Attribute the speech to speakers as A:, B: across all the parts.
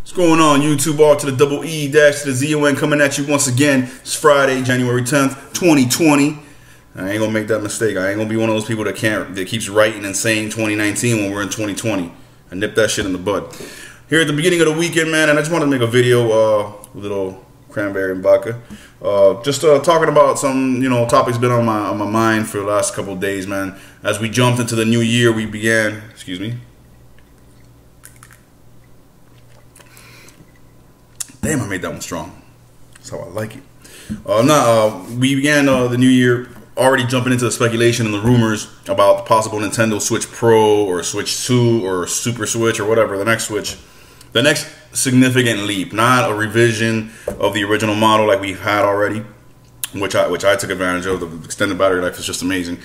A: What's going on, YouTube? R to the double E dash to the ZON coming at you once again. It's Friday, January 10th, 2020. I ain't gonna make that mistake. I ain't gonna be one of those people that keeps writing and saying 2019 when we're in 2020. I nipped that shit in the bud. Here at the beginning of the weekend, man, and I just wanted to make a video with a little cranberry and vodka. Just talking about some, topics been on my mind for the last couple of days, man. As we jumped into the new year, we began, excuse me. Damn, I made that one strong. That's how I like it. We began the new year already jumping into the speculation and the rumors about the possible Nintendo Switch Pro or Switch 2 or Super Switch or whatever, the next Switch. The next significant leap, not a revision of the original model like we've had already, which I took advantage of. The extended battery life is just amazing.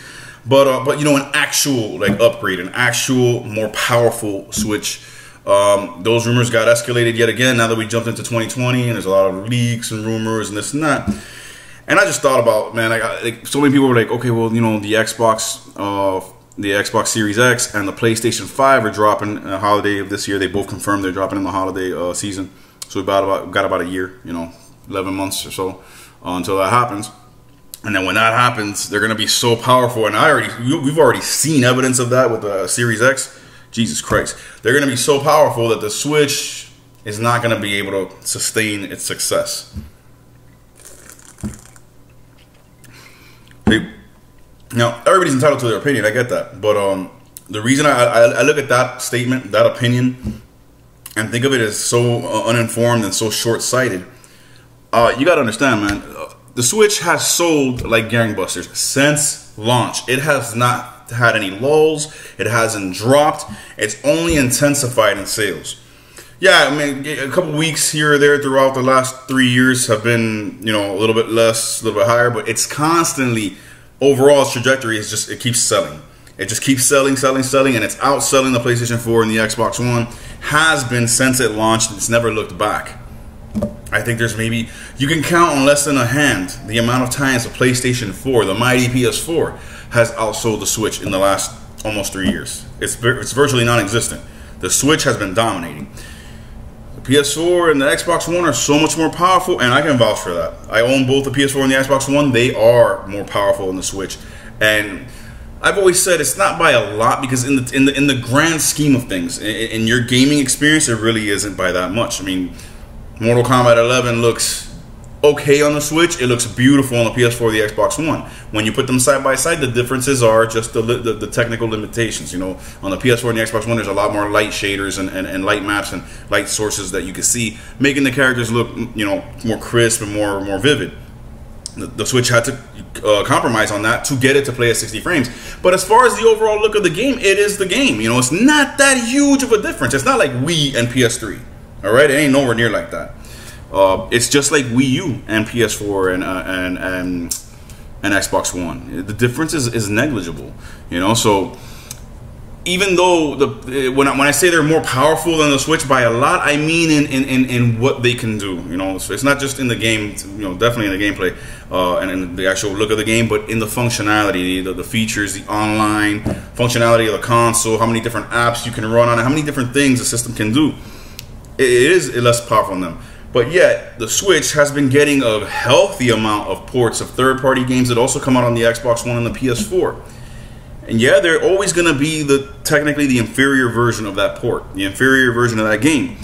A: But an actual upgrade, an actual more powerful Switch. Those rumors got escalated yet again now that we jumped into 2020 and there's a lot of leaks and rumors and this and that. And I just thought about, man, so many people were like, okay, well, the Xbox Series X and the PlayStation 5 are dropping in the holiday of this year. They both confirmed they're dropping in the holiday season. So we got about a year, 11 months or so until that happens. And then when that happens, they're going to be so powerful. And we've already seen evidence of that with the Series X. Jesus Christ. They're going to be so powerful that the Switch is not going to be able to sustain its success. Now, everybody's entitled to their opinion. I get that. But the reason I look at that statement, that opinion, and think of it as so uninformed and so short-sighted, you got to understand, man, the Switch has sold like gangbusters since launch. It has not had any lulls. It hasn't dropped. It's only intensified in sales. Yeah, I mean, a couple weeks here or there throughout the last 3 years have been, a little bit less, a little bit higher, but it's constantly, overall, its trajectory is just, it keeps selling. It just keeps selling, and it's outselling the PlayStation 4 and the Xbox One. Has been since it launched. It's never looked back. I think there's maybe, you can count on less than a hand the amount of times the PlayStation 4, the mighty PS4, has outsold the Switch in the last almost 3 years. It's virtually non-existent. The Switch has been dominating. The PS4 and the Xbox One are so much more powerful, and I can vouch for that. I own both the PS4 and the Xbox One. They are more powerful than the Switch, and I've always said it's not by a lot, because in the grand scheme of things, in your gaming experience, it really isn't by that much. I mean, Mortal Kombat 11 looks okay on the Switch. It looks beautiful on the PS4 or the Xbox One. When you put them side by side, the differences are just the technical limitations. On the PS4 and the Xbox One, there's a lot more light shaders and light maps and light sources that you can see, making the characters look more crisp and more vivid. The Switch had to compromise on that to get it to play at 60 frames. But as far as the overall look of the game, it is the game. It's not that huge of a difference. It's not like Wii and PS3. All right, it ain't nowhere near like that. It's just like Wii U and PS4 and Xbox One. The difference is negligible, So even though when I say they're more powerful than the Switch by a lot, I mean in what they can do. So it's not just in the game, definitely in the gameplay and in the actual look of the game, but in the functionality, the features, the online functionality of the console, how many different apps you can run on it, how many different things the system can do. It is less powerful than them. But yet, the Switch has been getting a healthy amount of ports of third-party games that also come out on the Xbox One and the PS4. And yeah, they're always going to be technically the inferior version of that port, the inferior version of that game.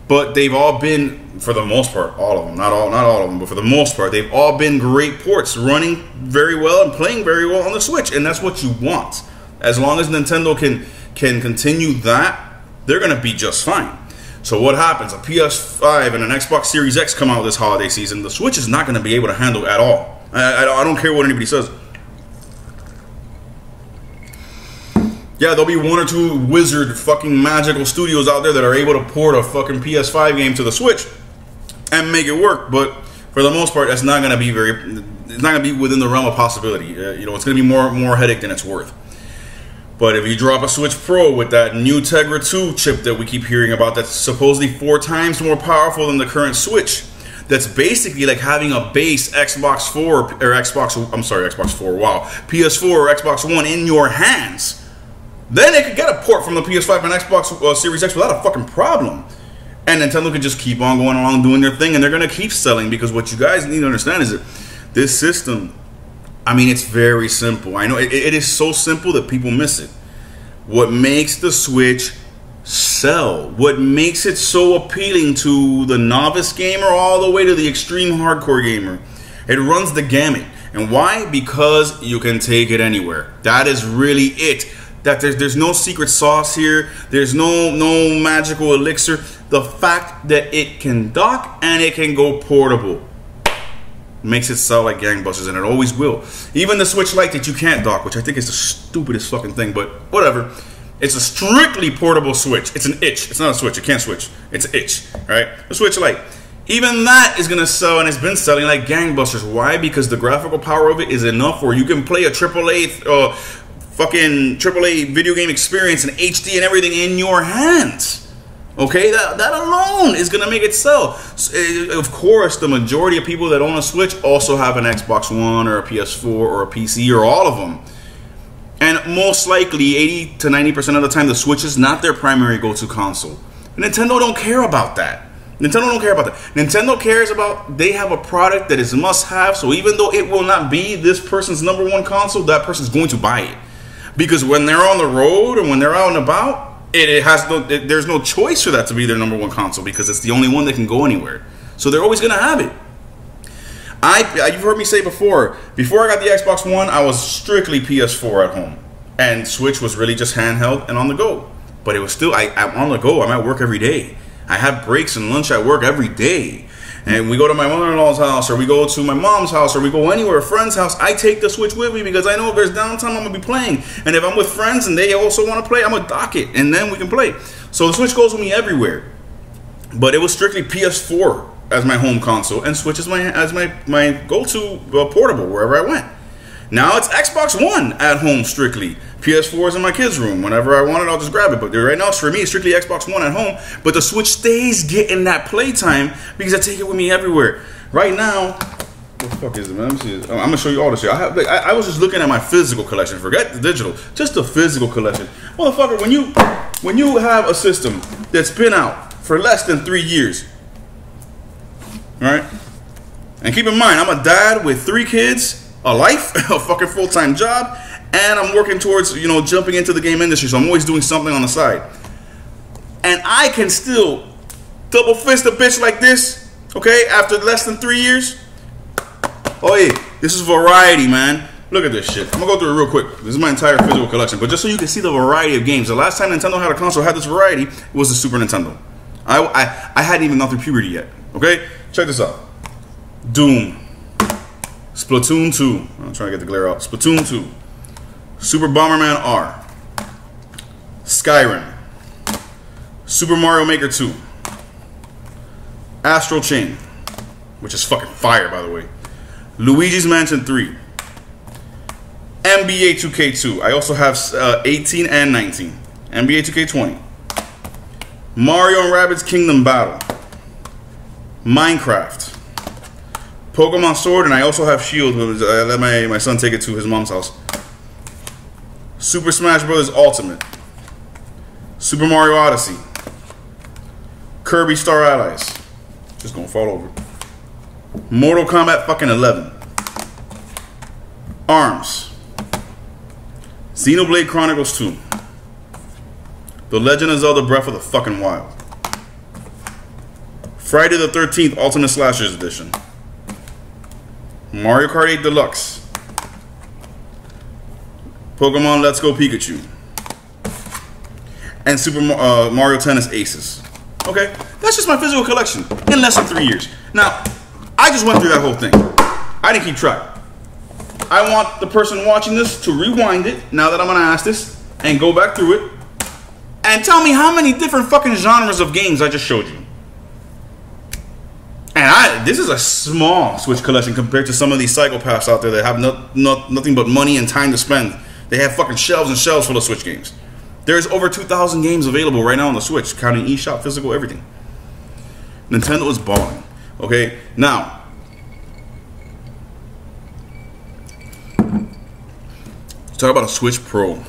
A: But they've all been, for the most part, all of them, not all of them, but for the most part, they've all been great ports, running very well and playing very well on the Switch. And that's what you want. As long as Nintendo can continue that, they're going to be just fine. So what happens? A PS5 and an Xbox Series X come out this holiday season. The Switch is not going to be able to handle at all. I don't care what anybody says. Yeah, there'll be one or two wizard fucking magical studios out there that are able to port a fucking PS5 game to the Switch and make it work. But for the most part, that's not going to be it's not going to be within the realm of possibility. It's going to be more headache than it's worth. But if you drop a Switch Pro with that new Tegra 2 chip that we keep hearing about, that's supposedly 4 times more powerful than the current Switch, that's basically like having a base Xbox 4 Xbox 4, wow, PS4 or Xbox One in your hands, then they could get a port from the PS5 and Xbox Series X without a fucking problem. And Nintendo can just keep on going along doing their thing, and they're going to keep selling, because what you guys need to understand is that this system, I mean, it's very simple. I know it is so simple that people miss it. What makes the Switch sell, what makes it so appealing to the novice gamer all the way to the extreme hardcore gamer, it runs the gamut. And why? Because you can take it anywhere. That is really it. That there's no secret sauce here. There's no magical elixir. The fact that it can dock and it can go portable makes it sell like gangbusters, and it always will. Even the Switch Lite that you can't dock, which I think is the stupidest fucking thing, but whatever. It's a strictly portable Switch. It's an itch. It's not a Switch. It can't switch. It's an itch, right? The Switch Lite. Even that is gonna sell, and it's been selling like gangbusters. Why? Because the graphical power of it is enough where you can play a AAA, fucking AAA video game experience in HD and everything in your hands. Okay, that alone is gonna make it sell. Of course, the majority of people that own a Switch also have an Xbox One or a PS4 or a PC or all of them. And most likely, 80 to 90% of the time, the Switch is not their primary go-to console. Nintendo don't care about that. Nintendo don't care about that. Nintendo cares about, they have a product that is a must-have, so even though it will not be this person's #1 console, that person's going to buy it. Because when they're on the road and when they're out and about, there's no choice for that to be their #1 console, because it's the only one that can go anywhere. So they're always going to have it. You've heard me say before I got the Xbox One, I was strictly PS4 at home. And Switch was really just handheld and on the go. But it was still, I'm on the go. I'm at work every day. I have breaks and lunch at work every day. And we go to my mother-in-law's house, or we go to my mom's house, or we go anywhere, a friend's house. I take the Switch with me because I know if there's downtime, I'm going to be playing. And if I'm with friends and they also want to play, I'm going to dock it, and then we can play. So the Switch goes with me everywhere. But it was strictly PS4 as my home console, and Switch as my go-to portable wherever I went. Now it's Xbox One at home strictly. PS4 is in my kids' room. Whenever I want it, I'll just grab it. But right now, for me, it's strictly Xbox One at home. But the Switch stays getting that playtime because I take it with me everywhere. Right now, what the fuck is it, man? Let me see. I'm gonna show you all this shit. I was just looking at my physical collection. Forget the digital, just the physical collection. Motherfucker, when you have a system that's been out for less than 3 years, right? And keep in mind, I'm a dad with 3 kids, a life, a fucking full-time job, and I'm working towards, jumping into the game industry, so I'm always doing something on the side. And I can still double fist a bitch like this, okay, after less than 3 years. Oh yeah, this is variety, man. Look at this shit. I'm gonna go through it real quick. This is my entire physical collection, but just so you can see the variety of games. The last time Nintendo had a console had this variety, it was the Super Nintendo. I hadn't even gone through puberty yet, okay? Check this out. Doom. Splatoon 2. I'm trying to get the glare out. Splatoon 2. Super Bomberman R. Skyrim. Super Mario Maker 2. Astral Chain, which is fucking fire, by the way. Luigi's Mansion 3. NBA 2K2. I also have 18 and 19. NBA 2K20. Mario and Rabbids Kingdom Battle. Minecraft. Pokemon Sword, and I also have Shield. I let my son take it to his mom's house. Super Smash Bros. Ultimate. Super Mario Odyssey. Kirby Star Allies. Just gonna fall over. Mortal Kombat fucking 11. ARMS. Xenoblade Chronicles 2. The Legend of Zelda Breath of the fucking Wild. Friday the 13th Ultimate Slashers Edition. Mario Kart 8 Deluxe. Pokemon Let's Go Pikachu. And Super Mario Tennis Aces. Okay, that's just my physical collection in less than 3 years. Now, I just went through that whole thing. I didn't keep track. I want the person watching this to rewind it, now that I'm going to ask this, and go back through it, and tell me how many different fucking genres of games I just showed you. And this is a small Switch collection compared to some of these psychopaths out there that have nothing but money and time to spend. They have fucking shelves and shelves full of Switch games. There's over 2,000 games available right now on the Switch, counting eShop, physical, everything. Nintendo is balling. Okay, now, talk about a Switch Pro. All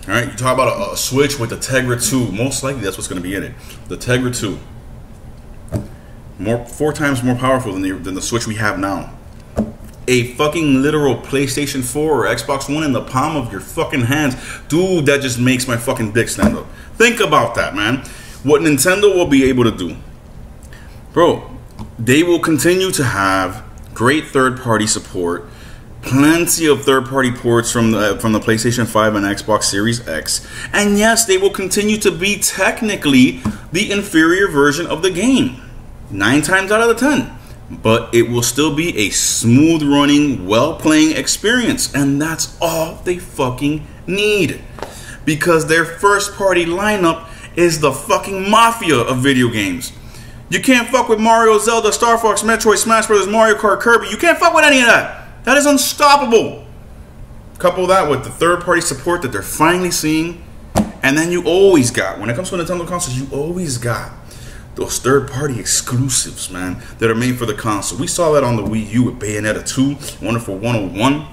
A: right, you talk about a Switch with the Tegra 2. Most likely, that's what's going to be in it. The Tegra 2. 4 times more powerful than the Switch we have now. A fucking literal PlayStation 4 or Xbox One in the palm of your fucking hands. Dude, that just makes my fucking dick stand up. Think about that, man. What Nintendo will be able to do. Bro, they will continue to have great third-party support. Plenty of third-party ports from the PlayStation 5 and Xbox Series X. And yes, they will continue to be technically the inferior version of the game. 9 times out of the 10. But it will still be a smooth running, well playing experience. And that's all they fucking need. Because their first party lineup is the fucking mafia of video games. You can't fuck with Mario, Zelda, Star Fox, Metroid, Smash Bros, Mario Kart, Kirby. You can't fuck with any of that. That is unstoppable. Couple that with the third party support that they're finally seeing. And then you always got, when it comes to Nintendo consoles, you always got those third-party exclusives, man, that are made for the console. We saw that on the Wii U with Bayonetta 2, Wonderful 101,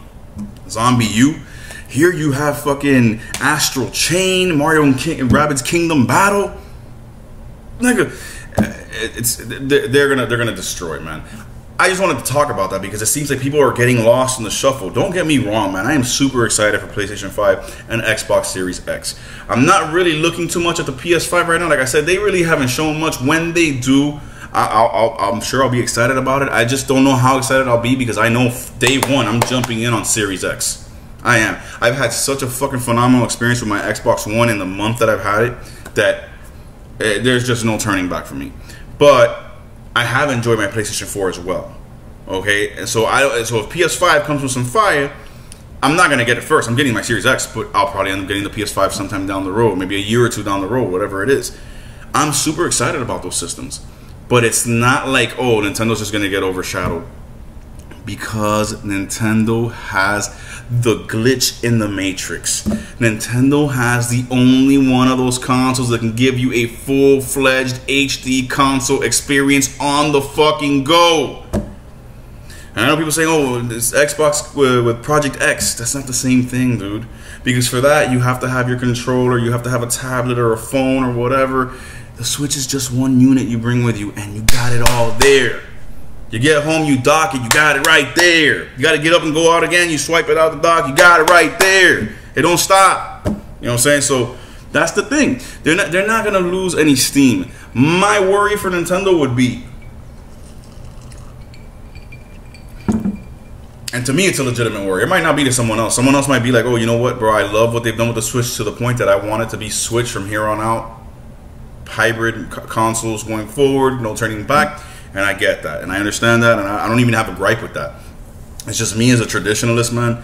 A: Zombie U. Here you have fucking Astral Chain, Mario and Rabbids Kingdom Battle. Nigga, they're gonna destroy it, man. I just wanted to talk about that because it seems like people are getting lost in the shuffle. Don't get me wrong, man. I am super excited for PlayStation 5 and Xbox Series X. I'm not really looking too much at the PS5 right now. Like I said, they really haven't shown much. When they do, I'm sure I'll be excited about it. I just don't know how excited I'll be because I know day one I'm jumping in on Series X. I am. I've had such a fucking phenomenal experience with my Xbox One in the month that I've had it that there's just no turning back for me. But I have enjoyed my PlayStation 4 as well. Okay, and so if PS5 comes with some fire, I'm not gonna get it first. I'm getting my Series X, but I'll probably end up getting the PS5 sometime down the road, maybe a year or two down the road, whatever it is. I'm super excited about those systems, but it's not like, oh, Nintendo's just gonna get overshadowed, because Nintendo has the glitch in the matrix. Nintendo has the only one of those consoles that can give you a full-fledged HD console experience on the fucking go. And I know people saying, oh, this Xbox with Project X. That's not the same thing, dude. Because for that, you have to have your controller, you have to have a tablet or a phone or whatever. The Switch is just one unit you bring with you, and you got it all there. You get home, you dock it, you got it right there. You got to get up and go out again, you swipe it out the dock, you got it right there. It don't stop. You know what I'm saying? So that's the thing. They're not going to lose any steam. My worry for Nintendo would be, and to me it's a legitimate worry. It might not be to someone else. Someone else might be like, oh, you know what, bro, I love what they've done with the Switch to the point that I want it to be Switch from here on out. Hybrid consoles going forward, no turning back. And I get that, and I understand that, and I don't even have a gripe with that. It's just me as a traditionalist, man.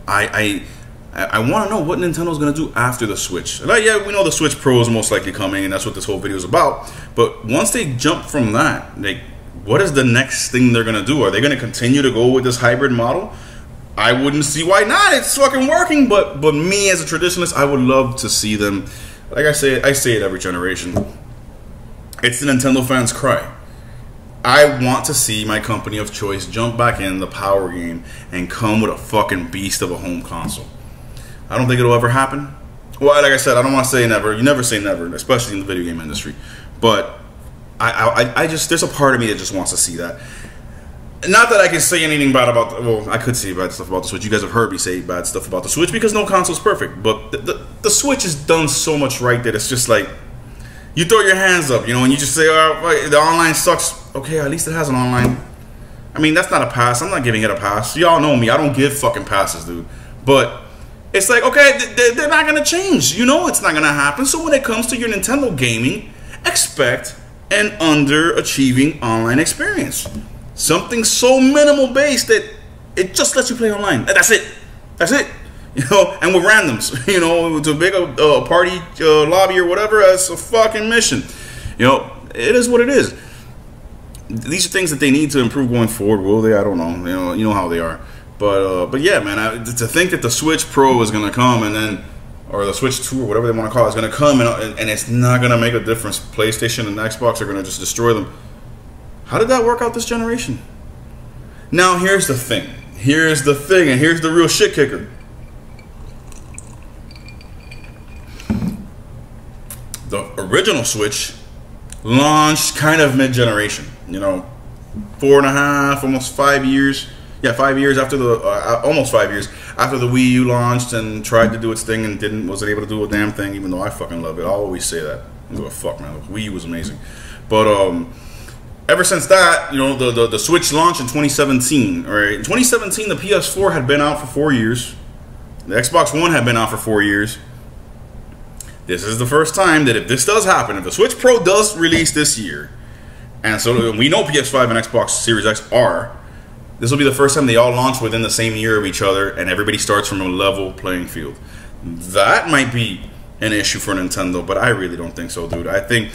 A: I want to know what Nintendo's gonna do after the Switch. Like, yeah, we know the Switch Pro is most likely coming, and that's what this whole video is about. But once they jump from that, like, what is the next thing they're gonna do? Are they gonna continue to go with this hybrid model? I wouldn't see why not. It's fucking working. But me as a traditionalist, I would love to see them. Like I say it every generation. It's the Nintendo fans' cry. I want to see my company of choice jump back in the power game and come with a fucking beast of a home console. I don't think it'll ever happen. Well, like I said, I don't want to say never. You never say never, especially in the video game industry. But I just, there's a part of me that just wants to see that. Not that I can say anything bad about, well, I could say bad stuff about the Switch. You guys have heard me say bad stuff about the Switch because no console's perfect. But the Switch has done so much right that it's just like, you throw your hands up, you know, and you just say, oh, the online sucks. Okay, at least it has an online. I mean, that's not a pass. I'm not giving it a pass. Y'all know me. I don't give fucking passes, dude. But it's like, okay, they're not going to change. You know it's not going to happen. So when it comes to your Nintendo gaming, expect an underachieving online experience. Something so minimal based that it just lets you play online. That's it. That's it. You know, and with randoms, you know, to make a party lobby or whatever, that's a fucking mission. You know, it is what it is. These are things that they need to improve going forward. Will they? I don't know. You know how they are. But yeah, man. To think that the Switch Pro is gonna come and then, or the Switch 2 or whatever they want to call it, is gonna come and it's not gonna make a difference. PlayStation and Xbox are gonna just destroy them. How did that work out this generation? Now here's the thing. Here's the thing, and here's the real shit kicker. The original Switch launched kind of mid-generation. You know, 4.5, almost 5 years. Yeah, 5 years after the almost 5 years after the Wii U launched and tried to do its thing and wasn't able to do a damn thing. Even though I fucking love it, I'll always say that. I don't give a fuck, man. Wii U was amazing, but ever since that, you know, the Switch launched in 2017. Right, in 2017, the PS4 had been out for 4 years. The Xbox One had been out for 4 years. This is the first time that if this does happen, if the Switch Pro does release this year, and so we know PS5 and Xbox Series X are. This will be the first time they all launch within the same year of each other, and everybody starts from a level playing field. That might be an issue for Nintendo, but I really don't think so, dude. I think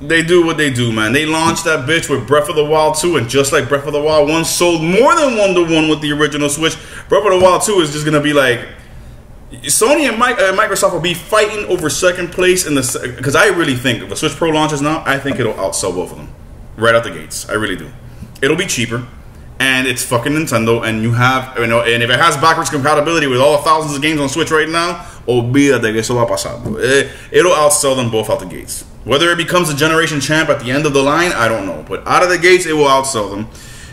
A: they do what they do, man. They launched that bitch with Breath of the Wild 2, and just like Breath of the Wild 1 sold more than 1-to-1 with the original Switch, Breath of the Wild 2 is just going to be like... Sony and Microsoft will be fighting over second place in the... Because I really think, if the Switch Pro launches now, I think it'll outsell both of them. Right out the gates. I really do. It'll be cheaper. And it's fucking Nintendo, and you have, you know, and if it has backwards compatibility with all the thousands of games on Switch right now, olvídate que eso va a pasar. It'll outsell them both out the gates. Whether it becomes a generation champ at the end of the line, I don't know. But out of the gates, it will outsell them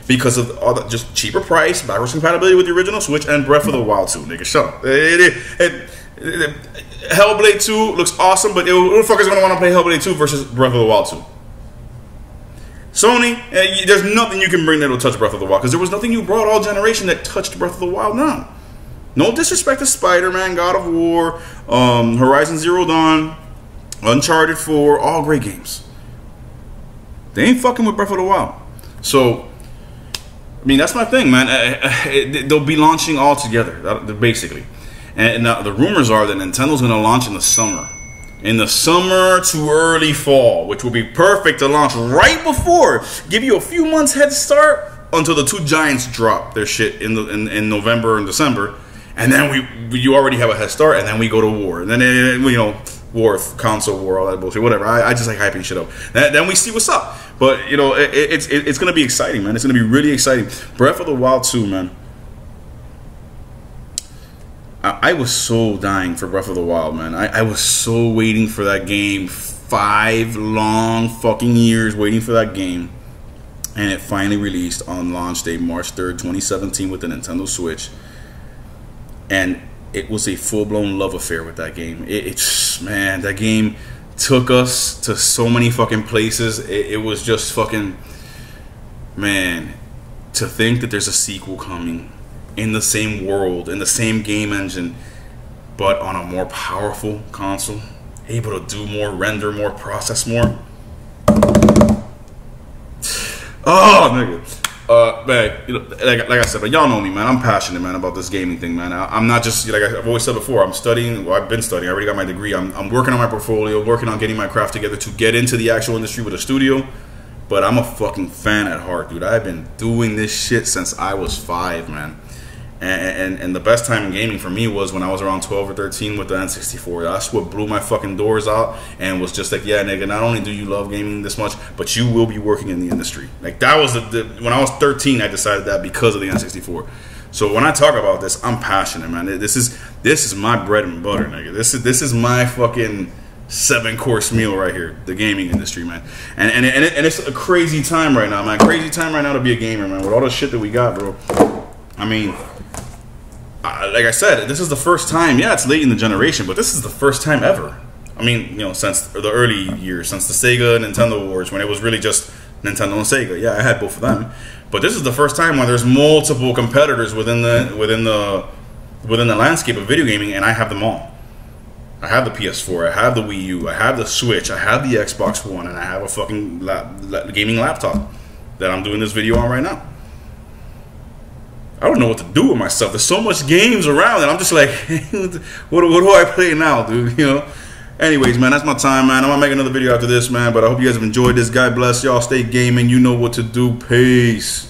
A: because of all the just cheaper price, backwards compatibility with the original Switch, and Breath of the Wild 2. Nigga, shut up. Hellblade 2 looks awesome, but who the fuck is gonna want to play Hellblade 2 versus Breath of the Wild 2? Sony, there's nothing you can bring that will touch Breath of the Wild, because there was nothing you brought all generation that touched Breath of the Wild now. No disrespect to Spider-Man, God of War, Horizon Zero Dawn, Uncharted 4, all great games. They ain't fucking with Breath of the Wild. So, I mean, that's my thing, man. They'll be launching all together, basically. And now the rumors are that Nintendo's going to launch in the summer. In the summer to early fall, which will be perfect to launch right before, give you a few months head start until the two giants drop their shit in November and December, and then you already have a head start, and then we go to war, and then you know, war, console war, all that bullshit, whatever. I just like hyping shit up. Then we see what's up, but you know, it's gonna be exciting, man. It's gonna be really exciting. Breath of the Wild 2, man. I was so dying for Breath of the Wild, man. I was so waiting for that game. 5 long fucking years waiting for that game. And it finally released on launch day, March 3rd, 2017 with the Nintendo Switch. And it was a full-blown love affair with that game. Man, that game took us to so many fucking places. It was just fucking... Man, to think that there's a sequel coming in the same world, in the same game engine, but on a more powerful console, able to do more, render more, process more. Oh, nigga. Man, you know, like I said, but y'all know me, man. I'm passionate, man, about this gaming thing, man. I'm not just, like I've always said before, I'm studying, well, I've been studying, I already got my degree. I'm working on my portfolio, working on getting my craft together to get into the actual industry with a studio. But I'm a fucking fan at heart, dude. I've been doing this shit since I was 5, man. And the best time in gaming for me was when I was around 12 or 13 with the N64. That's what blew my fucking doors out and was just like, yeah, nigga, not only do you love gaming this much, but you will be working in the industry. Like, that was when I was 13, I decided that because of the N64. So when I talk about this, I'm passionate, man. This is my bread and butter, nigga. This is my fucking 7-course meal right here, the gaming industry, man. And it's a crazy time right now, man. Crazy time right now to be a gamer, man. With all the shit that we got, bro. I mean, like I said, this is the first time. Yeah, it's late in the generation, but this is the first time ever. I mean, you know, since the early years, since the Sega Nintendo Wars, when it was really just Nintendo and Sega. Yeah, I had both of them, but this is the first time when there's multiple competitors within the landscape of video gaming, and I have them all. I have the PS4, I have the Wii U, I have the Switch, I have the Xbox One, and I have a fucking gaming laptop that I'm doing this video on right now. I don't know what to do with myself. There's so much games around, and I'm just like, what do I play now, dude? You know. Anyways, man, that's my time, man. I'm gonna make another video after this, man. But I hope you guys have enjoyed this. God bless y'all. Stay gaming. You know what to do. Peace.